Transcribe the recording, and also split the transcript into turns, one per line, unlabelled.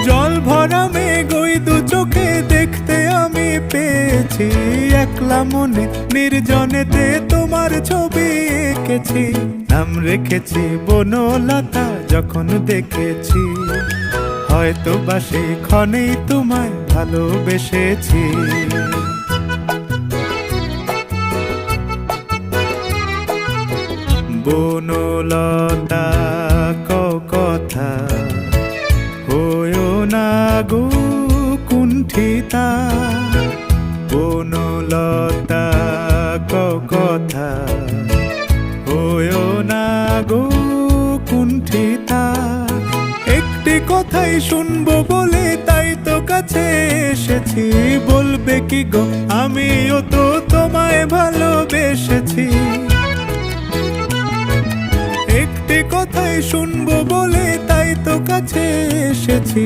জল ভরা মেঘ ওই দু চোখে দেখতে আমি পেয়েছি, একলা মনে নির্জনেতে তোমার ছবি এঁকেছি। নাম রেখেছি বনলতা যখন দেখেছি, হয়তো বা সেই ক্ষণেই তোমায় ভালোবেসেছি। বনলতা কথা হয়ো না গো কুণ্ঠিতা, বনলতা কথা হয়ো না গো কুণ্ঠিতা। একটি কথাই শুনবো বলে তাই তো কাছে এসেছি, বলবে কি গো আমিও তো তোমায় ভালোবেসেছি। একটি কথাই শুনবো বলে তাই তো কাছে এসেছি।